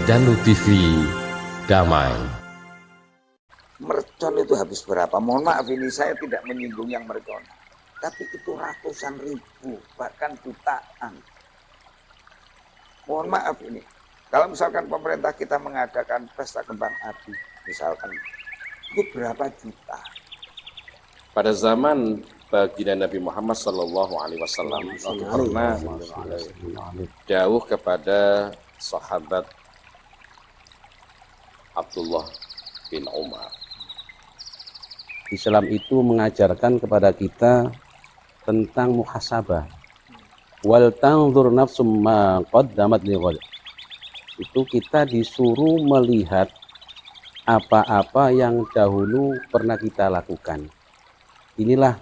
Danu TV Damai. Mercon itu habis berapa? Mohon maaf ini saya tidak menyinggung yang mercon. Tapi itu ratusan ribu, bahkan jutaan. Mohon maaf ini. Kalau misalkan pemerintah kita mengadakan pesta kembang api, misalkan, itu berapa juta? Pada zaman baginda Nabi Muhammad Sallallahu Alaihi Wasallam, waktu pernah jauh kepada sahabat Abdullah bin Umar. Islam itu mengajarkan kepada kita tentang muhasabah. Wal tanzur nafsum ma qaddamat lighad. Itu kita disuruh melihat apa-apa yang dahulu pernah kita lakukan. Inilah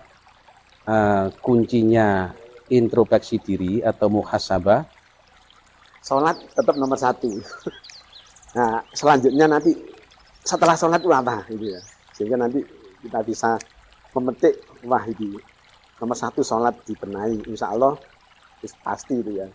kuncinya introspeksi diri atau muhasabah. Sholat tetap nomor satu. Nah, selanjutnya nanti setelah sholat itu apa gitu ya. Sehingga nanti kita bisa memetik, wah ini nomor satu sholat dibenahi, insya Allah pasti itu ya.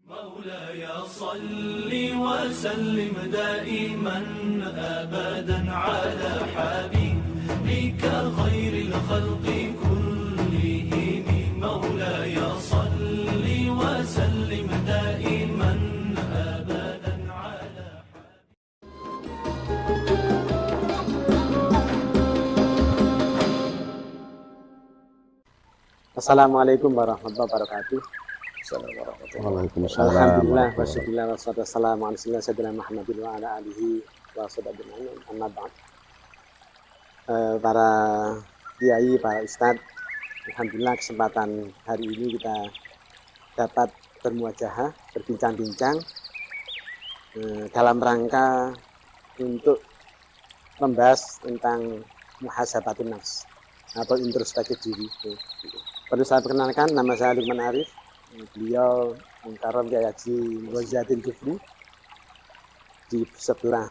Maulaya salli wa sallim daiman abadan ala habibika khairil khalqi kullihim. Maulaya salli wa sallim daiman abadan ala. Assalamualaikum warahmatullahi wabarakatuh. Waalaikumsalam. Alhamdulillah wasyukurillah wassalatu wassalamu ala sayyidina Muhammadin wa ala alihi wa sahbihi amma ba'd. Para kiai, para ustadz, alhamdulillah kesempatan hari ini kita dapat bermuajahah, berbincang-bincang dalam rangka untuk membahas tentang muhasabatun nafs atau introspeksi diri. Perlu saya perkenalkan, nama saya Lukman Arif. Beliau Mukarram Kiai Haji Ghaziuddin Kifli. Di sebelah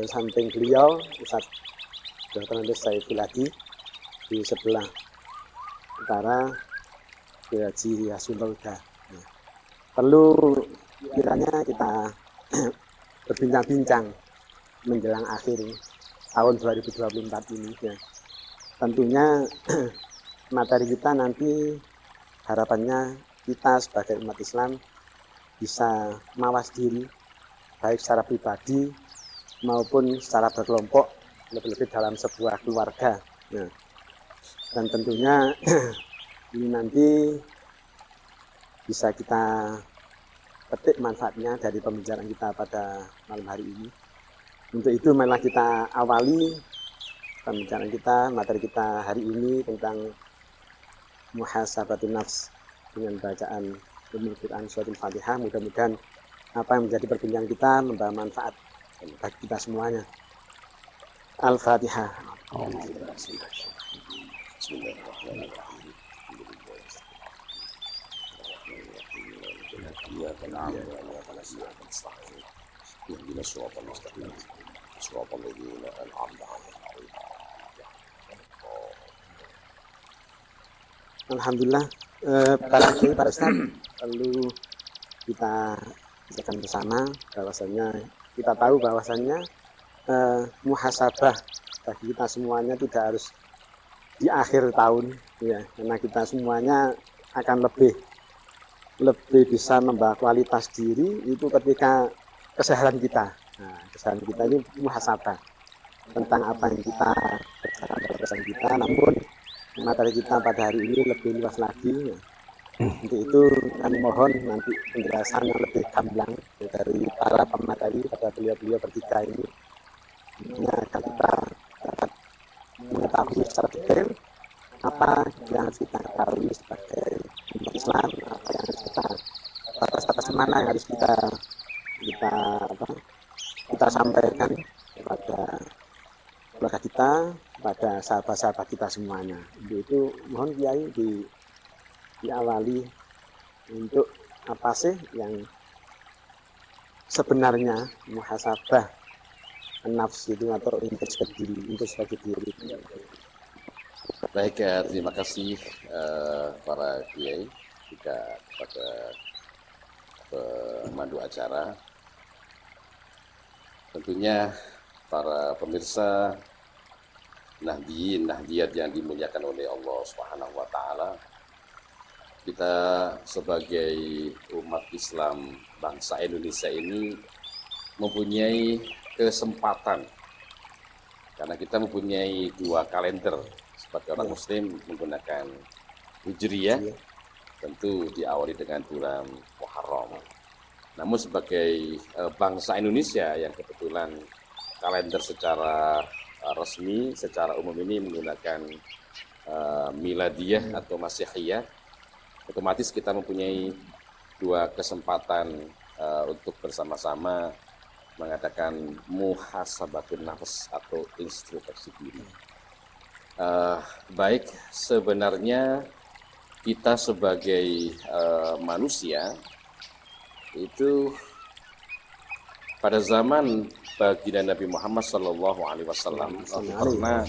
samping beliau Ustaz Dr. Saiful Hadi, di sebelah utara Kiai Haji Hasyim Lauda. Perlu kiranya kita berbincang-bincang menjelang akhir tahun 2024 ini ya. Tentunya materi kita nanti harapannya kita sebagai umat Islam bisa mawas diri baik secara pribadi maupun secara berkelompok, lebih-lebih dalam sebuah keluarga. Nah, dan tentunya ini nanti bisa kita petik manfaatnya dari pembicaraan kita pada malam hari ini. Untuk itu marilah kita awali pembicaraan kita, materi kita hari ini tentang muhasabatun nafs dengan bacaan Al-Quran Suratul Fatihah. Mudah-mudahan apa yang menjadi perbincangan kita membawa manfaat bagi kita semuanya. Al-Fatihah. Alhamdulillah, para kiai, para ustaz, perlu kita bicarakan bersama bahwasanya kita tahu bahwasanya muhasabah bagi kita semuanya tidak harus di akhir tahun ya, karena kita semuanya akan lebih bisa membawa kualitas diri itu ketika kesehatan kita. Nah, kesehatan kita ini muhasabah tentang apa yang kita kerjakan pada kesehatan kita, namun materi kita pada hari ini lebih luas lagi ya. Untuk itu kami mohon nanti penjelasan yang lebih gamblang dari para pemateri pada beliau-beliau bertiga ini. Agar kita dapat mengetahui secara detail apa yang harus kita ketahui sebagai umat Islam, apa yang harus kita batas-batas mana yang harus kita sampaikan kepada keluarga kita, pada sahabat-sahabat kita semuanya. Untuk itu mohon Kiai diawali untuk apa sih yang sebenarnya muhasabah nafs itu atau introspeksi diri. Baik, terima kasih para kiai juga kepada pemandu acara tentunya para pemirsa Nahdiyin, Nahdiyat yang dimuliakan oleh Allah Subhanahu wa taala. Kita sebagai umat Islam bangsa Indonesia ini mempunyai kesempatan karena kita mempunyai 2 kalender sebagai orang muslim menggunakan Hijriyah, tentu diawali dengan bulan Muharram. Namun sebagai bangsa Indonesia yang kebetulan kalender secara resmi, secara umum ini menggunakan miladiyah atau masihiyah, otomatis kita mempunyai 2 kesempatan untuk bersama-sama mengadakan muhasabatun nafs atau introspeksi diri. Baik, sebenarnya kita sebagai manusia itu pada zaman baginda Nabi Muhammad SAW pernah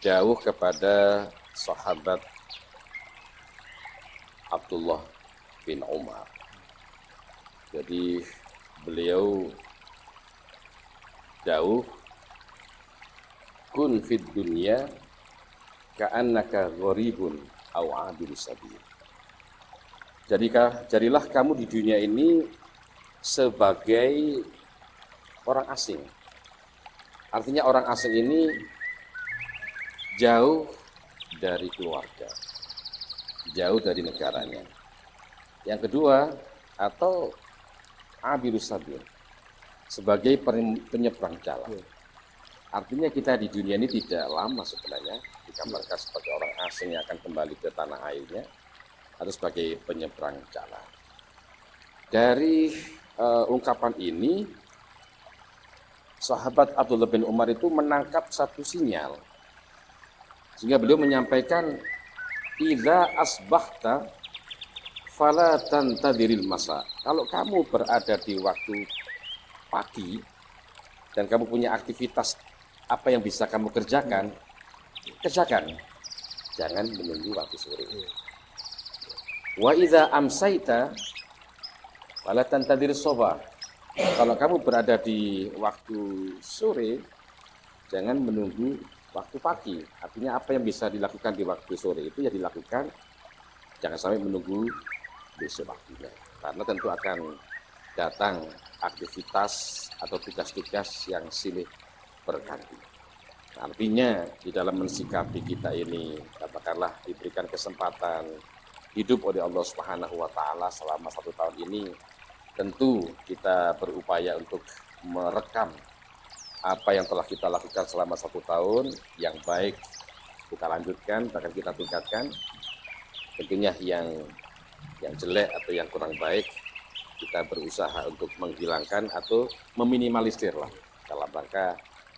jauh kepada sahabat Abdullah bin Umar. Jadi beliau jauh, kun fid dunya ka'annaka gharibun aw 'abiru sabil. Jadilah kamu di dunia ini sebagai orang asing. Artinya orang asing ini jauh dari keluarga, jauh dari negaranya. Yang kedua, atau abiru sabil, sebagai penyeberang jalan. Artinya kita di dunia ini tidak lama sebenarnya, digambarkan sebagai orang asing yang akan kembali ke tanah airnya, atau sebagai penyeberang jalan. Dari ungkapan ini, sahabat Abdullah bin Umar itu menangkap satu sinyal, sehingga beliau menyampaikan, idza asbahta fala tantadiril masa. Kalau kamu berada di waktu pagi dan kamu punya aktivitas apa yang bisa kamu kerjakan, kerjakan. Jangan menunggu waktu sore. Wa idza amsaita fala tantadir sobah. Kalau kamu berada di waktu sore, jangan menunggu waktu pagi. Artinya apa yang bisa dilakukan di waktu sore itu ya dilakukan, jangan sampai menunggu besok waktunya. Karena tentu akan datang aktivitas atau tugas-tugas yang silih berganti. Artinya di dalam mensikapi kita ini, katakanlah diberikan kesempatan hidup oleh Allah Subhanahu wa taala selama 1 tahun ini, tentu kita berupaya untuk merekam apa yang telah kita lakukan selama 1 tahun, yang baik kita lanjutkan, bahkan kita tingkatkan. Tentunya yang jelek atau yang kurang baik kita berusaha untuk menghilangkan atau meminimalisir lah, dalam rangka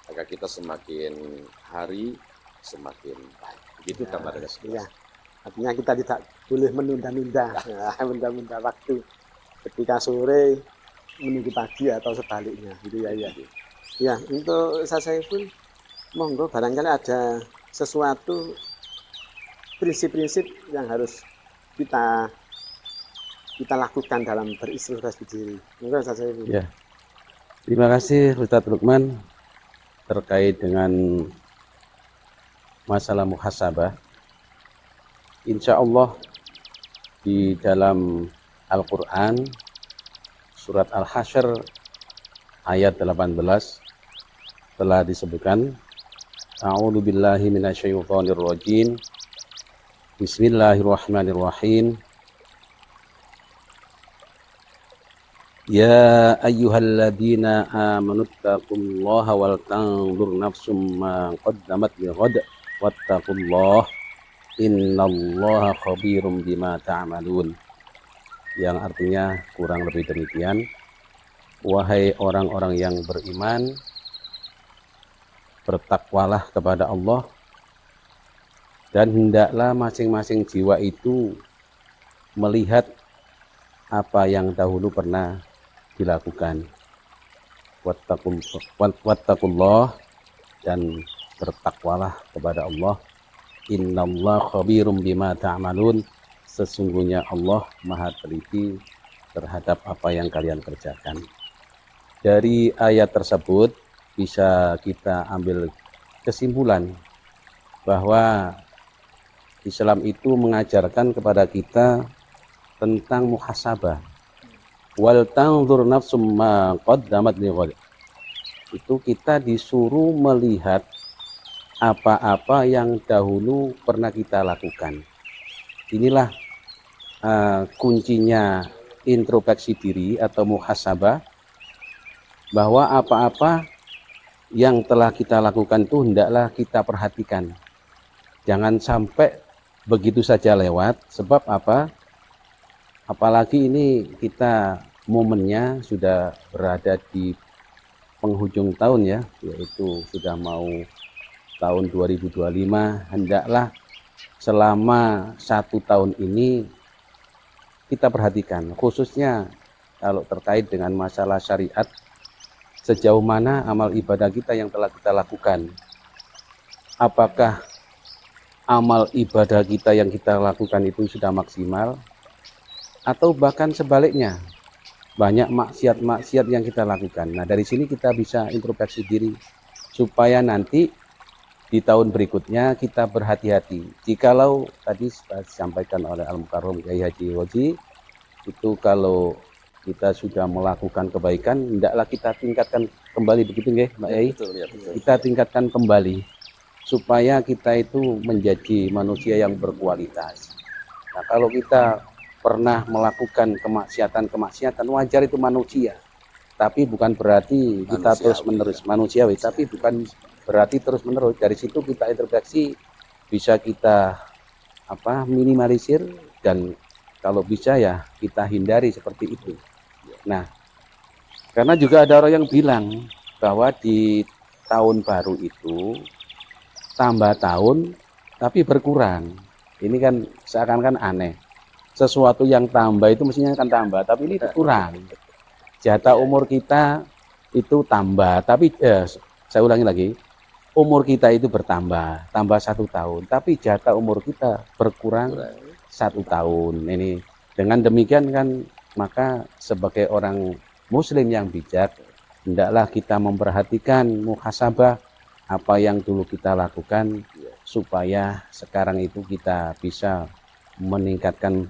agar kita semakin hari semakin baik. Begitu gambarannya. Ya, artinya kita tidak boleh menunda-nunda, menunda waktu. Ketika sore menunggu pagi atau sebaliknya, gitu ya. Ya, untuk saya pun monggo barangkali ada sesuatu prinsip-prinsip yang harus kita lakukan dalam berintrospeksi diri. Monggo saya pun. Ya. Terima kasih Ustadz Lukman terkait dengan masalah muhasabah. Insya Allah di dalam Al-Quran surat Al-Hasyr ayat 18 telah disebutkan, A'udzu billahi minasyaitonir rajim. Bismillahirrahmanirrahim. Ya ayyuhalladzina amanu taqullaha wal tanzur nafsum ma qaddamat lighad wattaqullaha innallaha khabirum bima ta'malun. Yang artinya kurang lebih demikian, wahai orang-orang yang beriman, bertakwalah kepada Allah, dan hendaklah masing-masing jiwa itu melihat apa yang dahulu pernah dilakukan. Wattaqullah, dan bertakwalah kepada Allah. Innallaha khabirum bima ta'malun. Sesungguhnya Allah maha teliti terhadap apa yang kalian kerjakan. Dari ayat tersebut bisa kita ambil kesimpulan bahwa Islam itu mengajarkan kepada kita tentang muhasabah. Wal tanzur nafsum ma qaddamat lighad. Itu kita disuruh melihat apa-apa yang dahulu pernah kita lakukan. Inilah kuncinya introspeksi diri atau muhasabah, bahwa apa-apa yang telah kita lakukan itu hendaklah kita perhatikan. Jangan sampai begitu saja lewat. Sebab apa? Apalagi ini kita momennya sudah berada di penghujung tahun ya, yaitu sudah mau tahun 2025. Hendaklah selama 1 tahun ini kita perhatikan, khususnya kalau terkait dengan masalah syariat, sejauh mana amal ibadah kita yang telah kita lakukan. Apakah amal ibadah kita yang kita lakukan itu sudah maksimal, atau bahkan sebaliknya banyak maksiat-maksiat yang kita lakukan. Nah, dari sini kita bisa introspeksi diri supaya nanti di tahun berikutnya kita berhati-hati. Jikalau tadi disampaikan oleh Al-Mukarram Kiai Haji Waji, itu kalau kita sudah melakukan kebaikan, hendaklah kita tingkatkan kembali, begitu nggih, Mbak Yai? Betul, ya, betul. Kita tingkatkan kembali supaya kita itu menjadi manusia yang berkualitas. Nah, kalau kita pernah melakukan kemaksiatan, wajar, itu manusia. Tapi bukan berarti kita terus-menerus manusiawi, tapi bukan berarti terus-menerus. Dari situ kita introspeksi, bisa kita minimalisir, dan kalau bisa ya kita hindari seperti itu. Nah, karena juga ada orang yang bilang bahwa di tahun baru itu tambah tahun tapi berkurang. Ini kan seakan-akan aneh. Sesuatu yang tambah itu mestinya akan tambah, tapi ini berkurang. Jatah umur kita itu tambah, tapi saya ulangi lagi, umur kita itu bertambah, tambah 1 tahun, tapi jatah umur kita berkurang 1 tahun. Ini dengan demikian kan, maka sebagai orang Muslim yang bijak, hendaklah kita memperhatikan muhasabah apa yang dulu kita lakukan, supaya sekarang itu kita bisa meningkatkan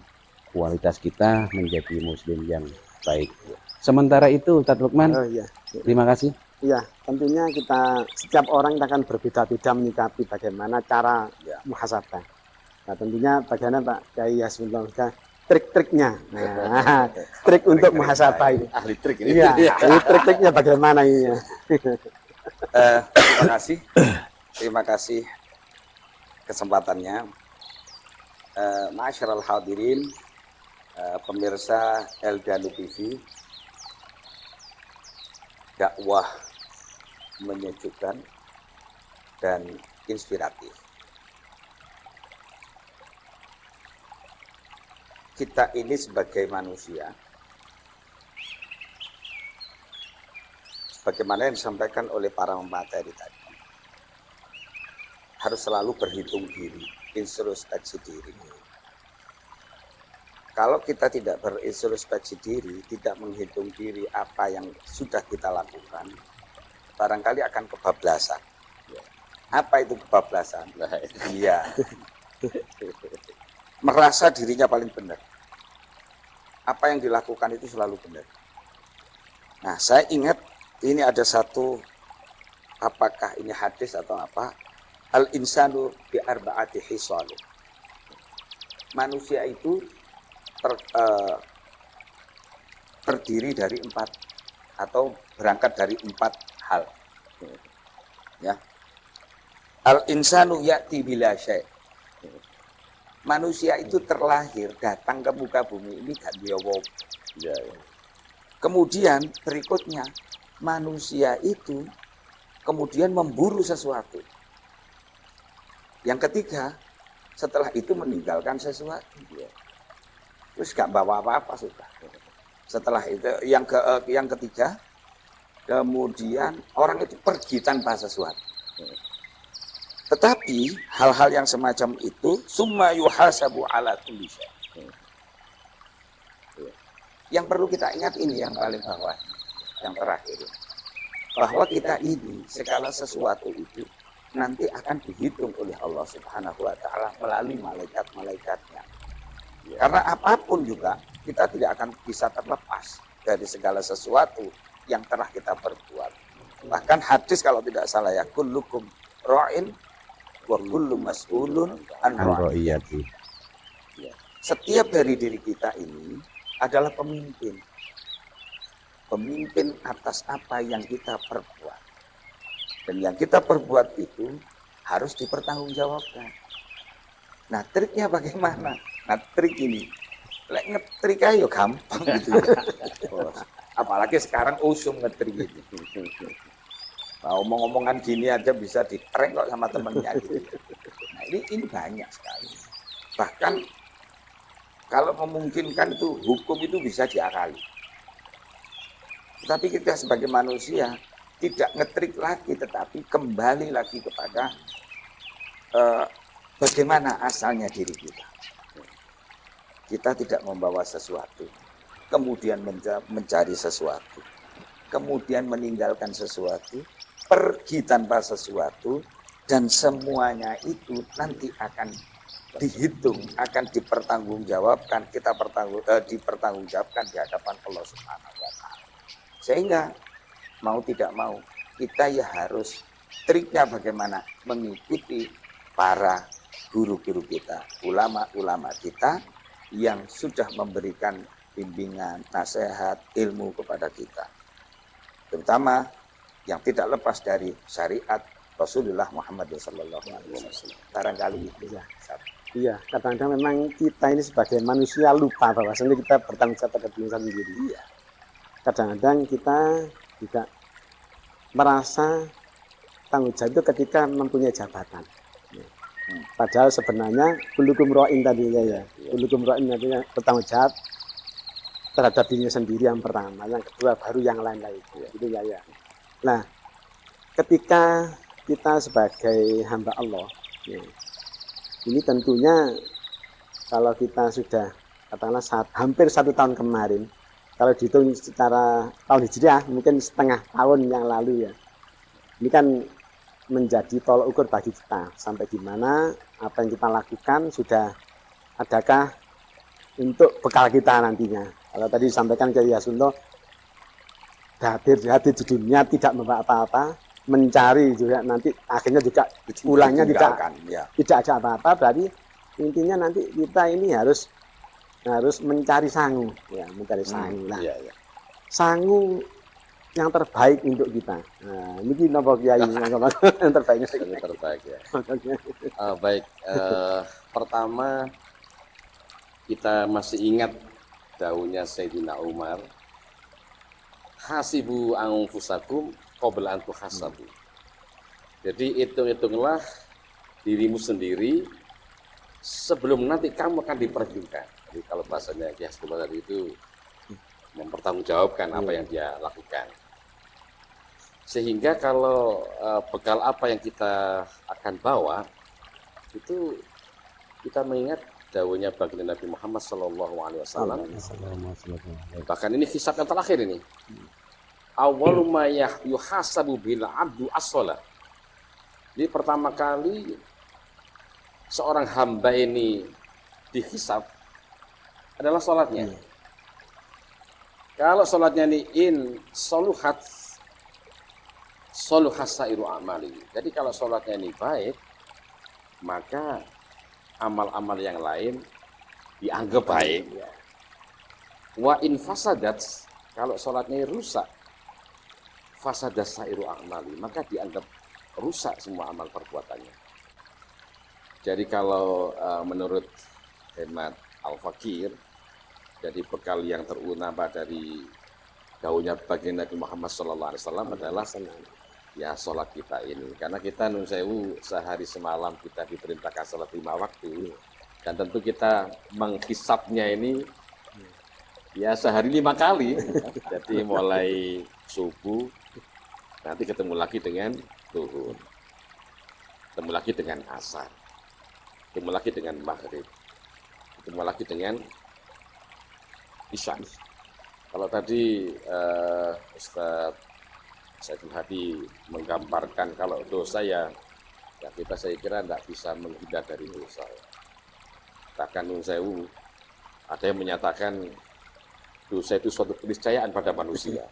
kualitas kita menjadi Muslim yang baik. Sementara itu Ustaz Lukman, terima kasih. Iya, tentunya setiap orang akan berbeda-beda menyikapi bagaimana cara muhasabah. Nah, tentunya bagaimana Pak Kiai Hasbullah, trik-triknya. Nah, trik untuk muhasabah ini. Ahli trik ini. Iya, ini trik-triknya bagaimana ini? Terima kasih kesempatannya. Ma'asyiral hadirin, pemirsa Eldalu TV, dakwah menyejukkan dan inspiratif. Kita ini sebagai manusia, sebagaimana yang disampaikan oleh para pemateri tadi, harus selalu berhitung diri, introspeksi diri. Kalau kita tidak berintrospeksi diri, tidak menghitung diri apa yang sudah kita lakukan, barangkali akan kebablasan. Apa itu kebablasan? Iya. Merasa dirinya paling benar. Apa yang dilakukan itu selalu benar. Nah, saya ingat ini ada satu, apakah ini hadis atau apa? Al-insanu bi arba'ati hisal. Manusia itu terdiri dari 4 atau berangkat dari 4 hal. Ya. Al-insanu ya'ti bila syai'. Manusia itu terlahir, datang ke muka bumi ini gak diawop. Ya. Kemudian berikutnya, manusia itu kemudian memburu sesuatu. Yang ketiga, setelah itu meninggalkan sesuatu. Ya. Terus gak bawa apa-apa sudah. Setelah itu yang ketiga, kemudian orang itu pergi tanpa sesuatu. Tetapi hal-hal yang semacam itu summa yuhasabu ala kulli syai'. Yang perlu kita ingat ini yang paling bawah. yang terakhir, bahwa kita ini segala sesuatu itu nanti akan dihitung oleh Allah Subhanahu wa taala melalui malaikat-malaikatnya. Karena apapun juga kita tidak akan bisa terlepas dari segala sesuatu yang telah kita perbuat. Bahkan hadis kalau tidak salah ya, kullukum ra'in wa kullu mas'ulun an ra'iyati. Setiap dari diri kita ini adalah pemimpin. Pemimpin atas apa yang kita perbuat. Dan yang kita perbuat itu harus dipertanggungjawabkan. Nah, triknya bagaimana? Nah, trik ini, lek ngetrik ayo gampang gitu ya. Bos. Apalagi sekarang usum ngetrik gitu. Nah, omong-omongan gini aja bisa ditrek kok sama temennya gitu. Nah, ini banyak sekali. Bahkan kalau memungkinkan itu hukum itu bisa diakali. Tapi kita sebagai manusia tidak ngetrik lagi, tetapi kembali lagi kepada bagaimana asalnya diri kita. Kita tidak membawa sesuatu, kemudian mencari sesuatu, kemudian meninggalkan sesuatu, pergi tanpa sesuatu, dan semuanya itu nanti akan dihitung, akan dipertanggungjawabkan, dipertanggungjawabkan di hadapan Allah Subhanahu wa taala. Sehingga mau tidak mau kita ya harus triknya bagaimana mengikuti para guru-guru kita, ulama-ulama kita yang sudah memberikan bimbingan, nasihat, ilmu kepada kita. Terutama yang tidak lepas dari syariat Rasulullah Muhammad SAW. Barangkali itu ya. Iya, kadang-kadang memang kita ini sebagai manusia lupa bahwasanya kita bertanggung jawab pada diri sendiri. Iya. Kadang-kadang kita juga merasa tanggung jawab itu ketika mempunyai jabatan. Padahal sebenarnya kullukum ra'in tadi ya. Kullukum ra'in artinya bertanggung jawab terhadap dirinya sendiri yang pertama, yang kedua baru yang lain-lain. Gitu ya. Nah, ketika kita sebagai hamba Allah, ya, ini tentunya kalau kita sudah katakanlah hampir 1 tahun kemarin, kalau dihitung secara tahun hijriah mungkin setengah tahun yang lalu ya, ini kan menjadi tolak ukur bagi kita sampai di mana apa yang kita lakukan sudah adakah untuk bekal kita nantinya. Kalau tadi disampaikan ke Yasunto, hadir di dunia tidak membawa apa-apa, mencari juga nanti akhirnya juga pulangnya tidak ada apa-apa. Berarti intinya nanti kita ini harus mencari sangu, ya, mencari sangu. Nah, sangu yang terbaik untuk kita. Nah, ini napa Kiai yang terbaiknya Yang terbaik ya. Baik, pertama kita masih ingat daunnya Sayyidina Umar, hasibu anfusakum qabla an tuhasabu. Jadi hitung-hitunglah dirimu sendiri sebelum nanti kamu akan diperhitungkan. Jadi kalau bahasanya Kiai Hasbullah tadi itu mempertanggungjawabkan apa yang dia lakukan. Sehingga kalau bekal apa yang kita akan bawa itu kita mengingat dawuhnya baginda Nabi Muhammad SAW. Bahkan ini hisab yang terakhir ini. Awwalu ma yuhasabu bil abdu as-shalah. Jadi pertama kali seorang hamba ini dihisab adalah sholatnya. Kalau sholatnya ini soluhasairu amali. Jadi kalau sholatnya ini baik, maka amal-amal yang lain dianggap baik. Wa in fasadat, kalau sholatnya rusak, fasadat sairu amali, maka dianggap rusak semua amal perbuatannya. Jadi kalau menurut hemat Al-Fakir, jadi bekal yang terutama dari daunnya baginda Nabi Muhammad SAW adalah ya sholat kita ini. Karena kita nun sewu sehari semalam kita diperintahkan sholat 5 waktu, dan tentu kita menghisapnya ini ya sehari 5 kali. Jadi mulai subuh, nanti ketemu lagi dengan zuhur, ketemu lagi dengan asar, ketemu lagi dengan maghrib, ketemu lagi dengan isya. Kalau tadi Ustadz Saiful Hadi menggambarkan kalau dosa ya kita saya kira tidak bisa menghindar dari dosa. Bahkan Nun Sewu ada yang menyatakan dosa itu suatu keniscayaan pada manusia.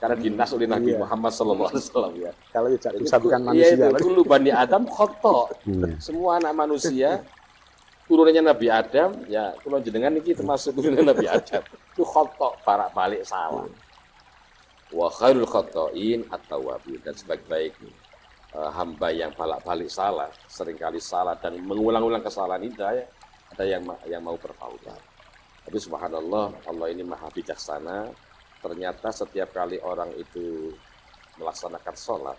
Karena dinas oleh Nabi Muhammad SAW ya. Kalau bisa bukan manusia. Iya, itu kullu bani Adam khoto. Semua anak manusia turunannya Nabi Adam, ya kalau jenengan ini termasuk turunan Nabi Adam. Itu khoto, balik salah. Wa khairul khotoin at-tawwabin, dan sebaik-baik hamba yang balik salah, seringkali salah dan mengulang-ulang kesalahan itu ya, ada yang mau bertaubat. Tapi subhanallah, Allah ini maha bijaksana. Ternyata setiap kali orang itu melaksanakan sholat,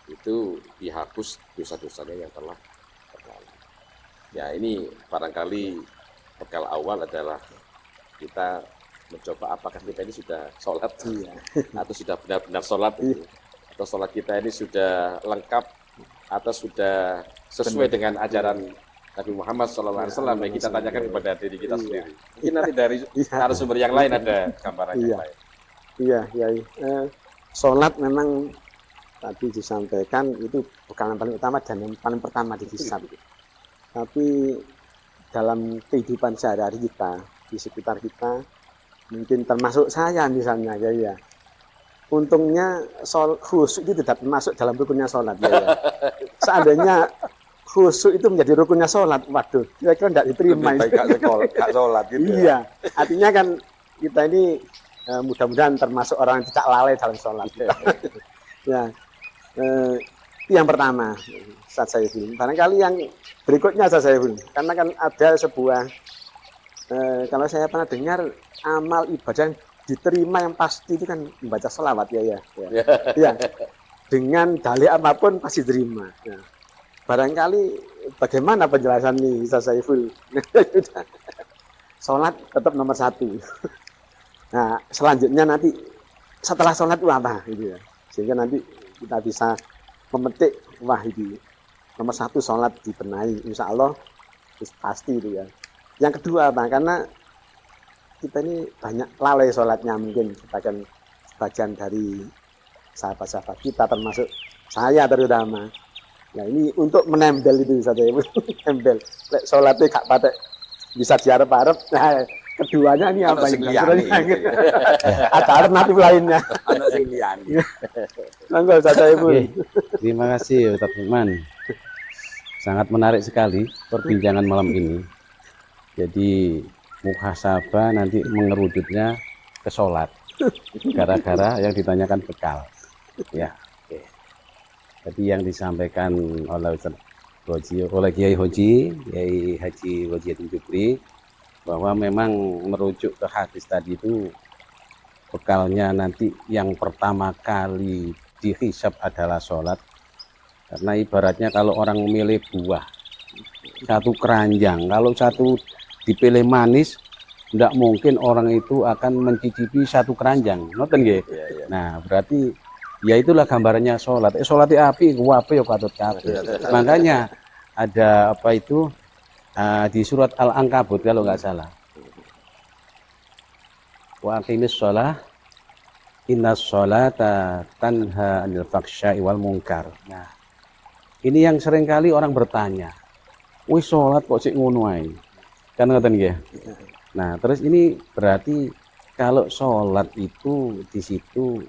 itu dihapus dosa-dosanya yang telah berlalu. Ya ini barangkali bekal awal adalah kita mencoba apakah kita ini sudah sholat atau sudah benar-benar sholat, atau sholat kita ini sudah lengkap atau sudah sesuai dengan ajaran Nabi Muhammad SAW. Yang kita tanyakan kepada diri kita sendiri. Mungkin nanti dari narasumber yang lain ada gambaran yang lain. Iya. Sholat memang tadi disampaikan itu bukan yang paling utama dan yang paling pertama dihisab. Tapi dalam kehidupan sehari-hari kita, di sekitar kita, mungkin termasuk saya misalnya, ya. Untungnya khusyuk itu tidak termasuk dalam rukunnya sholat, ya. Seandainya khusyuk itu menjadi rukunnya sholat, waduh, kira-kira tidak diterima. Gak sholat gitu. Iya, artinya kan kita ini mudah-mudahan termasuk orang yang tidak lalai dalam sholat. Ya, itu yang pertama, Ustaz Saiful. Barangkali yang berikutnya Ustaz Saiful, karena kan ada sebuah, kalau saya pernah dengar, amal ibadah yang diterima yang pasti itu kan membaca sholawat, ya. Dengan dalih apapun pasti diterima. Ya. Barangkali bagaimana penjelasan nih Ustaz Saiful? Sholat tetap nomor 1. Nah, selanjutnya nanti setelah sholat itu apa? Gitu ya. Sehingga nanti kita bisa memetik, wah ini nomor 1 sholat dibenahi. Insya Allah pasti itu ya. Yang kedua apa? Karena kita ini banyak lalai sholatnya, mungkin sebagian dari sahabat-sahabat kita termasuk saya terutama. Nah ini untuk menempel itu bisa saya menempel. Sholatnya gak patek bisa diarep-arep. Nah keduanya ini apa ini? Ada alternatif lainnya. Anak sing liyane. Monggo saya Bu. Terima kasih Ustaz Lukman. Sangat menarik sekali perbincangan malam ini. Jadi muhasabah nanti mengerujutnya ke sholat. Gara-gara yang ditanyakan bekal. Ya. Jadi yang disampaikan oleh Kiai Haji Wajiatin Jupri bahwa memang merujuk ke hadis tadi itu bekalnya nanti yang pertama kali dihisab adalah sholat. Karena ibaratnya kalau orang memilih buah satu keranjang, kalau satu dipilih manis, tidak mungkin orang itu akan mencicipi satu keranjang. Ngoten nggih? Nah berarti ya itulah gambarannya sholat. Sholat api, wape ya katut kabeh. Makanya ada apa itu di surat Al-Ankabut kalau nggak salah. Wa aqimis shalah innas sholata tanha 'anil fahsya'i wal munkar. Nah, ini yang seringkali orang bertanya, "Wih sholat kok sik ngono ae?" Kan ngoten nggih. Nah, terus ini berarti kalau sholat itu di situ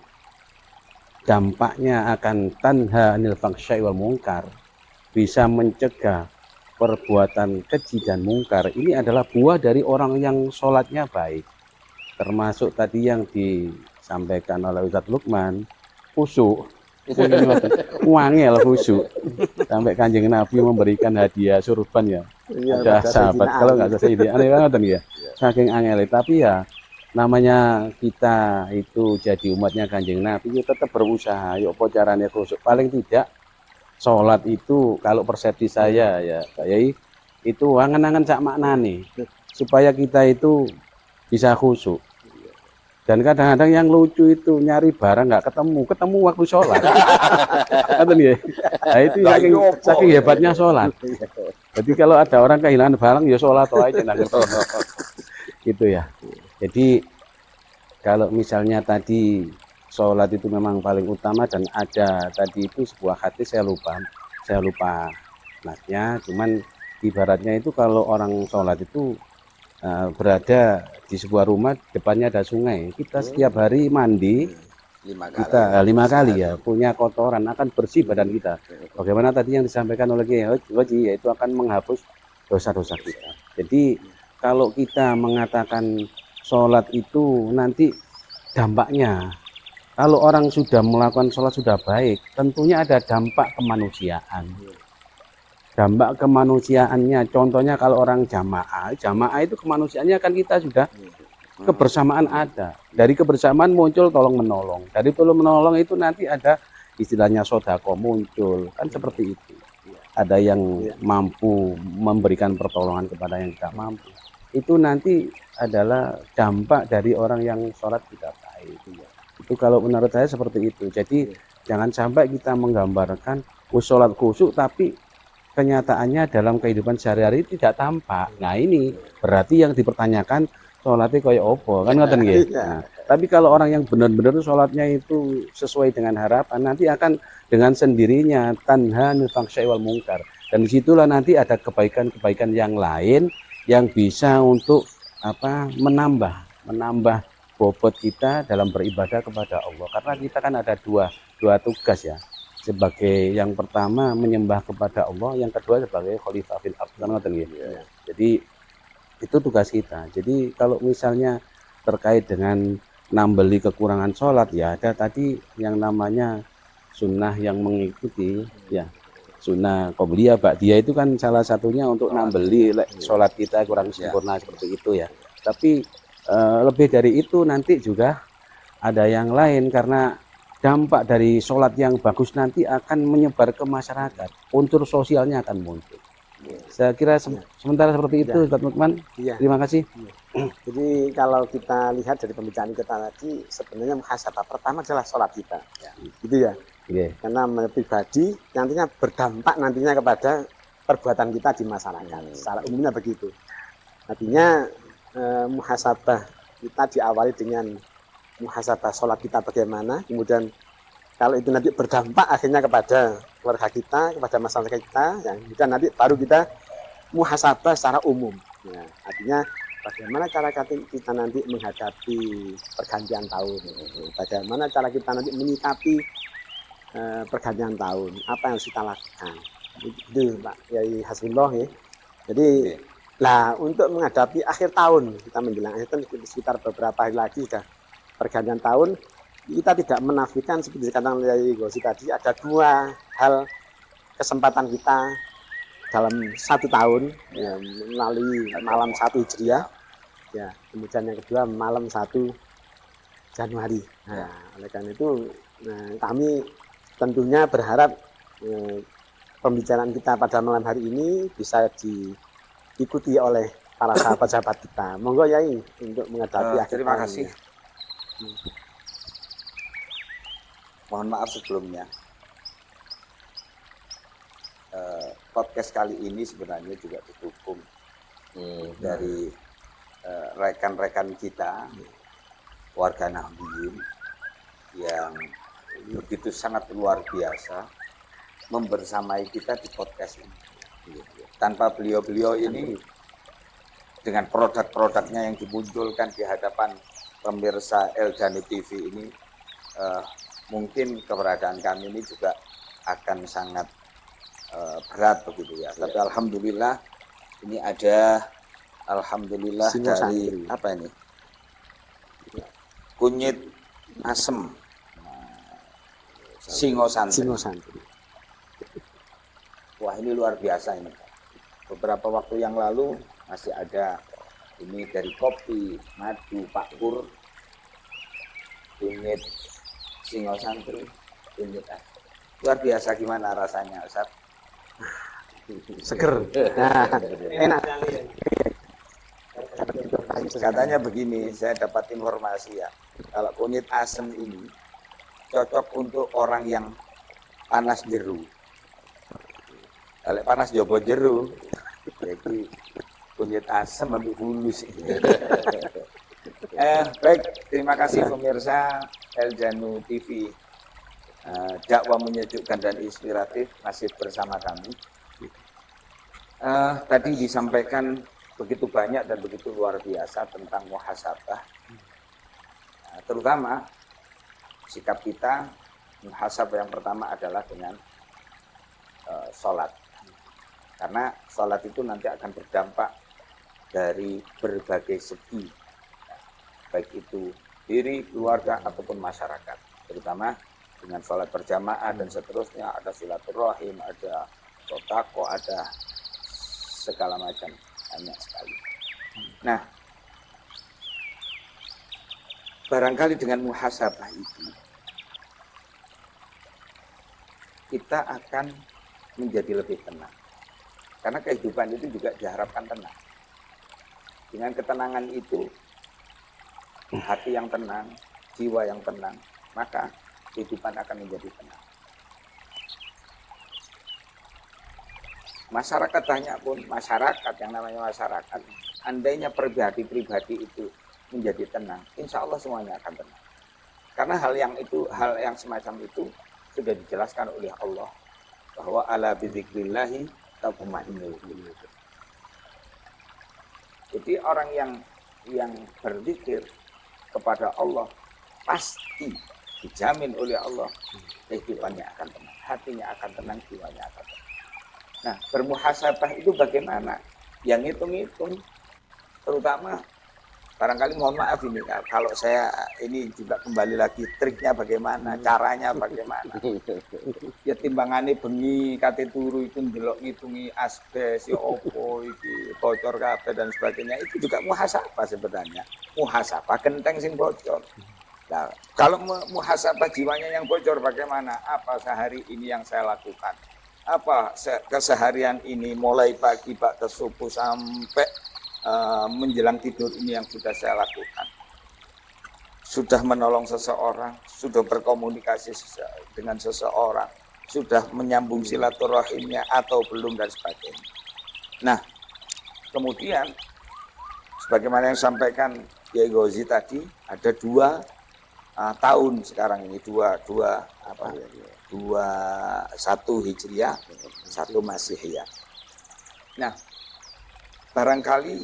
dampaknya akan tanha 'anil fahsya'i wal munkar, bisa mencegah perbuatan keji dan mungkar. Ini adalah buah dari orang yang sholatnya baik. Termasuk tadi yang disampaikan oleh Ustaz Lukman, khusyuk, wangel khusyuk. Sampai Kanjeng Nabi memberikan hadiah surban ya. Ada sahabat, kalau nggak salah ini aneh banget ya. Saking angel, tapi ya namanya kita itu jadi umatnya Kanjeng Nabi, kita tetap berusaha. Yuk apa caranya khusyuk? Paling tidak sholat itu kalau persepsi saya ya Pak Yai itu angan-angan sak maknane supaya kita itu bisa khusyuk. Dan kadang-kadang yang lucu itu nyari barang nggak ketemu waktu sholat. Nah itu saking hebatnya sholat. Jadi kalau ada orang kehilangan barang ya sholat aja gitu ya. Jadi Kalau misalnya tadi sholat itu memang paling utama dan ada tadi itu sebuah hadis saya lupa nasnya, cuman ibaratnya itu kalau orang sholat itu berada di sebuah rumah depannya ada sungai, kita setiap hari mandi 5 kali. kita 5 kali ya punya kotoran akan bersih badan kita. Bagaimana tadi yang disampaikan oleh Kiai Haji, yaitu akan menghapus dosa-dosa kita. Jadi kalau kita mengatakan sholat itu nanti dampaknya, kalau orang sudah melakukan sholat sudah baik, tentunya ada dampak kemanusiaan. Dampak kemanusiaannya, contohnya kalau orang jamaah itu kemanusiaannya kan kita sudah kebersamaan ada. Dari kebersamaan muncul tolong menolong. Dari tolong menolong itu nanti ada istilahnya sodako muncul, kan seperti itu. Ada yang mampu memberikan pertolongan kepada yang tidak mampu. Itu nanti adalah dampak dari orang yang sholat tidak baik. Itu kalau menurut saya seperti itu. Jadi jangan sampai kita menggambarkan sholat khusyuk tapi kenyataannya dalam kehidupan sehari-hari tidak tampak. Nah ini berarti yang dipertanyakan sholatnya kayak opo kan ngoten nggih. Nah, tapi kalau orang yang benar-benar sholatnya itu sesuai dengan harapan, nanti akan dengan sendirinya tanha anil fahsya'i wal munkar. Dan disitulah nanti ada kebaikan-kebaikan yang lain yang bisa untuk menambah bobot kita dalam beribadah kepada Allah. Karena kita kan ada dua tugas ya. Sebagai yang pertama menyembah kepada Allah, yang kedua sebagai khalifah fil ardh. Kan ngoten nggih. Jadi itu tugas kita. Jadi kalau misalnya terkait dengan nambeli kekurangan sholat, ya ada tadi yang namanya sunnah yang mengikuti, ya sunnah qobliyah ba'diyah itu kan salah satunya untuk nambeli sholat kita kurang sempurna seperti itu ya. Tapi lebih dari itu nanti juga ada yang lain, karena dampak dari sholat yang bagus nanti akan menyebar ke masyarakat, unsur sosialnya akan muncul. Saya kira sementara seperti itu, Ustaz Lukman. Terima kasih. Jadi kalau kita lihat dari pembicaraan kita tadi, sebenarnya muhasabah pertama adalah sholat kita, gitu ya. Karena pribadi nantinya berdampak nantinya kepada perbuatan kita di masyarakat. Secara umumnya begitu. Artinya muhasabah kita diawali dengan muhasabah sholat kita bagaimana, kemudian kalau itu nanti berdampak akhirnya kepada keluarga kita, kepada masyarakat kita, yang kemudian nanti baru kita muhasabah secara umum. Ya, artinya bagaimana cara kita nanti menghadapi pergantian tahun, bagaimana cara kita nanti menyikapi pergantian tahun, apa yang harus kita lakukan. Itu Pak Yai Hasbullah ya. Jadi untuk menghadapi akhir tahun, kita menjelang akhir tahun sekitar beberapa hari lagi sudah pergantian tahun. Kita tidak menafikan seperti dikatakan oleh Gosi tadi, ada 2 hal kesempatan kita dalam 1 tahun ya, melalui malam 1 Hijriah ya, kemudian yang kedua malam 1 Januari. Nah, oleh karena itu kami tentunya berharap pembicaraan kita pada malam hari ini bisa diikuti oleh para sahabat-sahabat kita. Monggo Yai untuk menghadapi akhir terima tahun. kasih. Mohon maaf sebelumnya. Podcast kali ini sebenarnya juga didukung dari rekan-rekan kita warga Nahdliyin yang begitu sangat luar biasa membersamai kita di podcast ini. Tanpa beliau-beliau ini dengan produk-produknya yang dimunculkan di hadapan pemirsa Eldani TV ini, mungkin keberadaan kami ini juga akan sangat berat begitu ya. Tapi alhamdulillah ini ada dari apa ini? Kunyit asem. Singosantri. Wah, ini luar biasa ini. Beberapa waktu yang lalu masih ada ini dari kopi, madu, pakkur, kunyit Singosantri, kunyit asem. Luar biasa, gimana rasanya, Ustaz? Seger. Enak. Katanya begini, saya dapat informasi ya, kalau kunyit asem ini cocok untuk orang yang panas jeru. Kalau panas jobo jeru, jadi kunyit asem lebih bulus. Baik, terima kasih pemirsa Eldanu TV. Dakwah menyejukkan dan inspiratif masih bersama kami. Tadi disampaikan begitu banyak dan begitu luar biasa tentang muhasabah. Terutama sikap kita, muhasabah yang pertama adalah dengan sholat. Karena sholat itu nanti akan berdampak dari berbagai segi. Baik itu diri, keluarga, ataupun masyarakat. Terutama dengan sholat berjamaah dan seterusnya, ada silaturahim, ada sodako, ada segala macam, banyak sekali. Nah, barangkali dengan muhasabah itu, kita akan menjadi lebih tenang. Karena kehidupan itu juga diharapkan tenang. Dengan ketenangan itu, hati yang tenang, jiwa yang tenang, maka kehidupan akan menjadi tenang. Masyarakat banyak pun, masyarakat yang namanya masyarakat, andainya pribadi-pribadi itu menjadi tenang, insya Allah semuanya akan tenang. Karena hal yang semacam itu sudah dijelaskan oleh Allah bahwa ala bidzikrillahi tatma'innul qulub. Jadi orang yang berzikir kepada Allah pasti dijamin oleh Allah kehidupannya akan tenang, hatinya akan tenang, jiwanya akan tenang. Nah, bermuhasabah itu bagaimana? Yang hitung-hitung, terutama barangkali mohon maaf ini kalau saya ini juga kembali lagi triknya bagaimana, caranya bagaimana. Ya timbangannya bengi kate turu itu ndelok ngitungi asbes ya opo iki bocor kabeh dan sebagainya, itu juga muhasabah sebenarnya. Muhasabah genteng sing bocor. Nah, kalau muhasabah jiwanya yang bocor bagaimana? Apa sehari ini yang saya lakukan? Apa keseharian ini mulai pagi ke subuh sampai menjelang tidur ini yang sudah saya lakukan? Sudah menolong seseorang, sudah berkomunikasi dengan seseorang, sudah menyambung silaturahimnya atau belum dan sebagainya. Nah, kemudian sebagaimana yang disampaikan Kiai Gauzi tadi, ada 2 tahun sekarang ini, 1 Hijriah, 1 Masihiyah. Nah, barangkali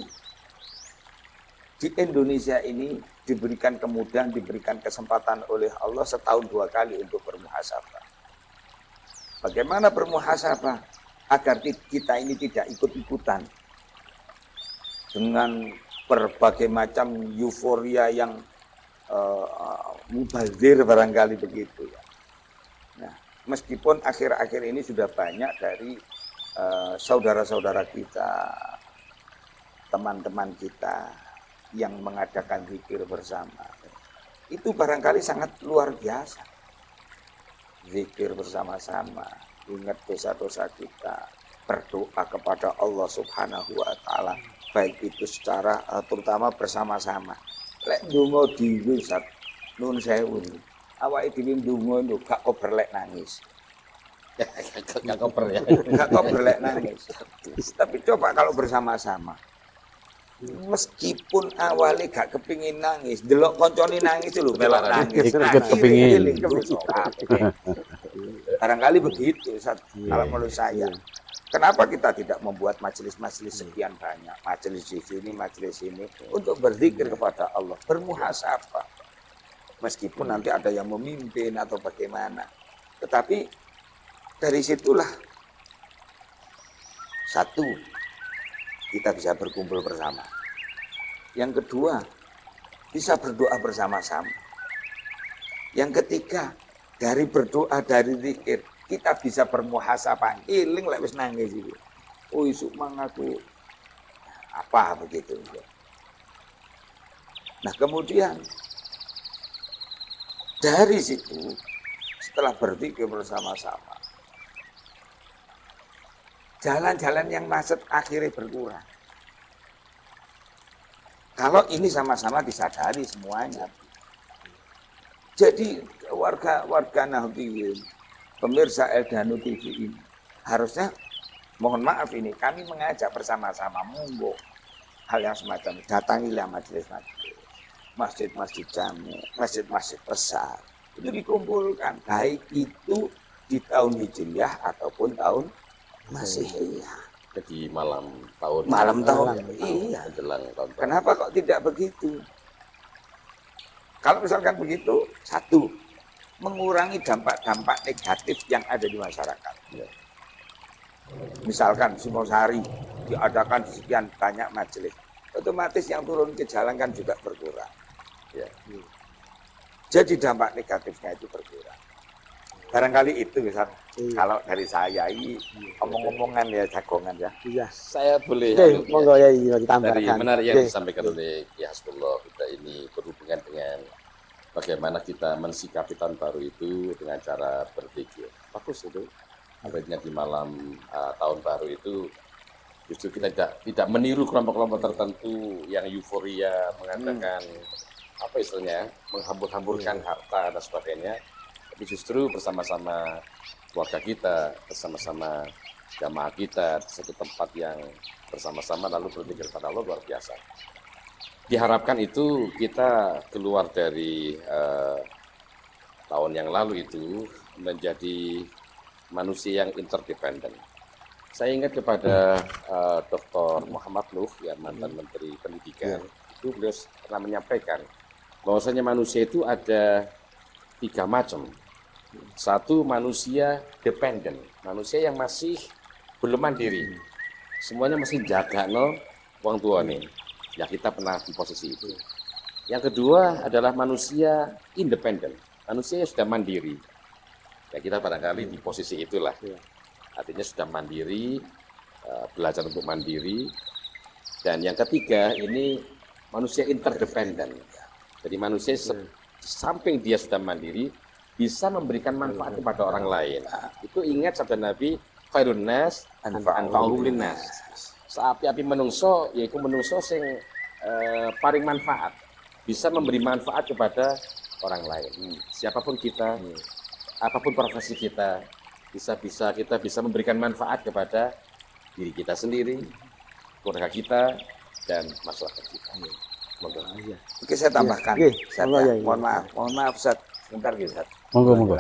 di Indonesia ini diberikan kemudahan, diberikan kesempatan oleh Allah setahun 2 kali untuk bermuhasabah. Bagaimana bermuhasabah agar kita ini tidak ikut-ikutan dengan berbagai macam euforia yang mubazir barangkali begitu ya. Nah, meskipun akhir-akhir ini sudah banyak dari saudara-saudara kita, teman-teman kita yang mengadakan zikir bersama, itu barangkali sangat luar biasa. Zikir bersama-sama, ingat dosa-dosa kita, berdoa kepada Allah Subhanahu wa Ta'ala, baik itu secara terutama bersama-sama. Lek ndonga dhewe sat nun sewu. Awake dhewe ndonga lho gak koberlek nangis. Gak koper ya. Gak koberlek nangis. Tapi coba kalau bersama-sama. Meskipun awalnya gak kepingin nangis, delok koncone nangis lho melok nangis. Ikut kepingin. Barangkali begitu kalau menurut saya. Kenapa kita tidak membuat majelis-majelis sekian banyak, majelis di sini, majelis ini, untuk berzikir kepada Allah, bermuhasabah. Meskipun nanti ada yang memimpin atau bagaimana. Tetapi dari situlah, 1, kita bisa berkumpul bersama. Yang kedua, bisa berdoa bersama-sama. Yang ketiga, dari berdoa, dari zikir, kita bisa bermuhasabah, iling lek wis nangis iki. Oh isuk mang aku apa begitu. Nah, kemudian dari situ setelah berzikir bersama-sama, jalan-jalan yang macet akhirnya berkurang. Kalau ini sama-sama disadari semuanya. Jadi warga Nahdliyin, pemirsa Eldanu TV ini harusnya, mohon maaf ini, kami mengajak bersama-sama, monggo hal yang semacam, datangilah majelis-majelis. masjid-masjid jami, masjid-masjid besar itu dikumpulkan, baik itu di tahun Hijriah ataupun tahun Masihiyah. Jadi malam tahun Iya. menjelang tahun baru. Kenapa kok tidak begitu? Kalau misalkan begitu, satu, mengurangi dampak-dampak negatif yang ada di masyarakat. Misalkan Sumosari diadakan sekian banyak majelis, otomatis yang turun ke jalan kan juga berkurang. Ya. Jadi dampak negatifnya itu berkurang. Barangkali itu misal kalau dari saya ini omong-omongan ya, jagongan ya. Iya. Saya boleh Oke, monggo ya dari ditambahkan. menarik yang Oke. disampaikan oleh Ki Hasbullah, kita ini berhubungan dengan bagaimana kita mensikapi tahun baru itu dengan cara berpikir. Bagus itu. Artinya di malam tahun baru itu justru kita tidak meniru kelompok-kelompok tertentu yang euforia mengatakan apa istilahnya menghambur-hamburkan harta dan sebagainya, tapi justru bersama-sama keluarga kita, bersama-sama jamaah kita di satu tempat yang bersama-sama lalu berpikir pada Allah, luar biasa. Diharapkan itu kita keluar dari tahun yang lalu itu menjadi manusia yang interdependen. Saya ingat kepada Dr. Muhammad Nuh, ya mantan Menteri Pendidikan, itu beliau pernah menyampaikan bahwasanya manusia itu ada 3 macam. Satu, manusia dependen, manusia yang masih belum mandiri, semuanya masih jaga wong tua nih. Ya kita pernah di posisi itu. Yang kedua adalah manusia independen, manusia yang sudah mandiri. Ya kita barangkali di posisi itulah. Artinya sudah mandiri, belajar untuk mandiri. Dan yang ketiga ini manusia interdependen. Jadi manusia samping dia sudah mandiri, bisa memberikan manfaat kepada orang lain. Itu ingat sabda Nabi, khairun nas anfa'uhum linnas. Seapi-api menungso, yaitu menungso sing paling manfaat, bisa memberi manfaat kepada orang lain. Siapapun kita, apapun profesi kita, kita bisa memberikan manfaat kepada diri kita sendiri, keluarga kita, dan masyarakat kita. Semoga. Oke, saya tambahkan. Oke, Ustaz, monggo, ya. ya. Mohon maaf Ustaz. Sebentar Ustaz. Monggo.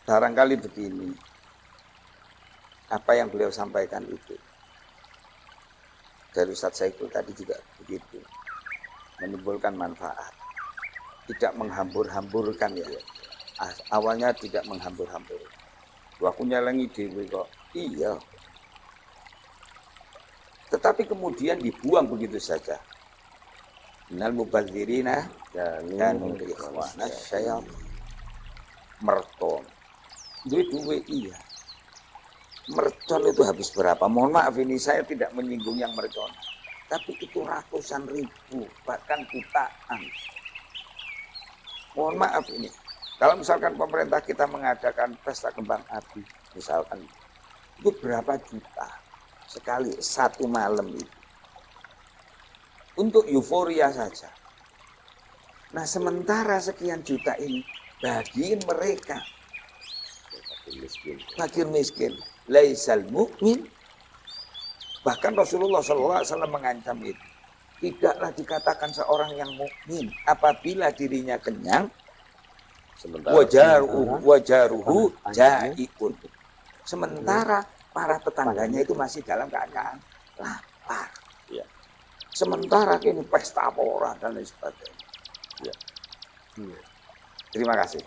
Barangkali begini, apa yang beliau sampaikan itu dari Ustaz Saiful tadi juga begitu, menimbulkan manfaat, tidak menghambur-hamburkan ya. Awalnya tidak menghambur-hambur. Aku nyelengi dewe kok. Iya. Tetapi kemudian dibuang begitu saja. Innal mubadzirina kanu ikhwana syayatin. Merton. Duit iya. Mercon itu habis berapa? Mohon maaf ini saya tidak menyinggung yang mercon. Tapi itu ratusan ribu, bahkan jutaan. Mohon maaf ini. Kalau misalkan pemerintah kita mengadakan pesta kembang api, misalkan, itu berapa juta sekali satu malam itu. Untuk euforia saja. Nah sementara sekian juta ini, bagiin mereka. Fakir miskin. Laisal mu'min. Bahkan Rasulullah SAW mengancam itu. Tidaklah dikatakan seorang yang mukmin apabila dirinya kenyang, wajaruhu jai'un. Sementara para tetangganya itu masih dalam keadaan lapar. Ya. Sementara ini pesta pora dan lain sebagainya. Ya. Terima kasih.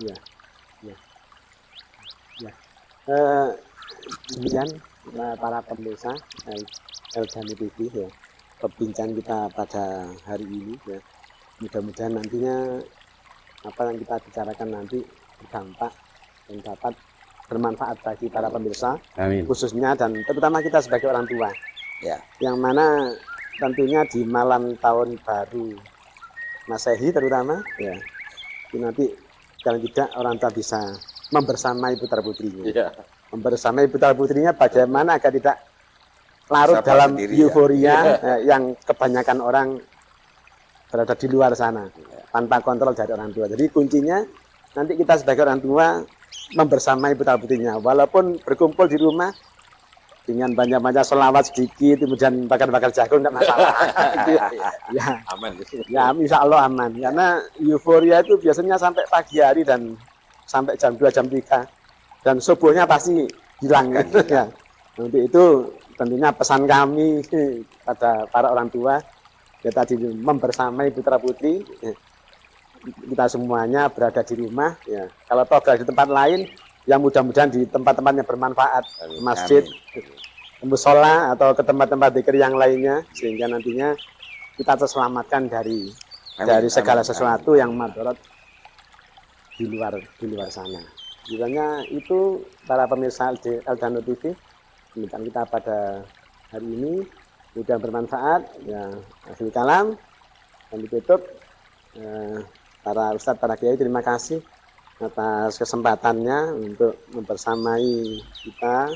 Demikian para pemirsa Eljami TV ya, perbincangan kita pada hari ini ya. Mudah-mudahan nantinya apa yang kita bicarakan nanti berdampak dan dapat bermanfaat bagi para pemirsa. Amin. Khususnya dan terutama kita sebagai orang tua Ya. yang mana tentunya di malam tahun baru Masehi terutama ya, ini nanti kalau tidak orang tua bisa membersamai putra putrinya. Iya. Membersamai putra putrinya bagaimana agar tidak larut Siapa dalam sendiri, euforia yang kebanyakan orang berada di luar sana tanpa kontrol dari orang tua. Jadi kuncinya nanti kita sebagai orang tua membersamai putra putrinya, walaupun berkumpul di rumah dengan banyak-banyak selawat sedikit, kemudian bakar-bakar jagung, tidak masalah. Ya, Aman. ya, insya Allah aman. Karena euforia itu biasanya sampai pagi hari dan sampai jam 2, jam 3. Dan subuhnya pasti hilang. Ya. Untuk itu tentunya pesan kami pada para orang tua, ya tadi membersamai putra-putri, kita semuanya berada di rumah. Ya. Kalau toh berada di tempat lain, yang mudah-mudahan di tempat-tempat yang bermanfaat, masjid, musola atau ke tempat-tempat dzikir yang lainnya, sehingga nantinya kita terselamatkan dari segala sesuatu yang madorot di luar sana. Kiranya itu para pemirsa Eldano TV, demikian kita pada hari ini, mudah bermanfaat. Ya, akhir kalam dan ditutup. Para ustadz, para kiai, terima kasih atas kesempatannya untuk membersamai kita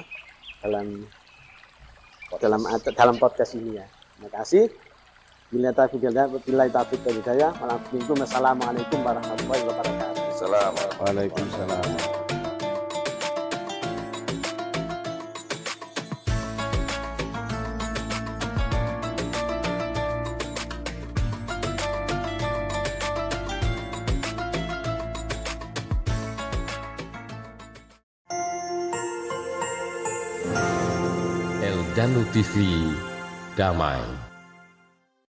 dalam podcast ini ya. Terima kasih. Bila taufiq wal hidayah. Wassalamualaikum warahmatullahi wabarakatuh. Assalamualaikum. Waalaikumsalam. Eldano TV Damai.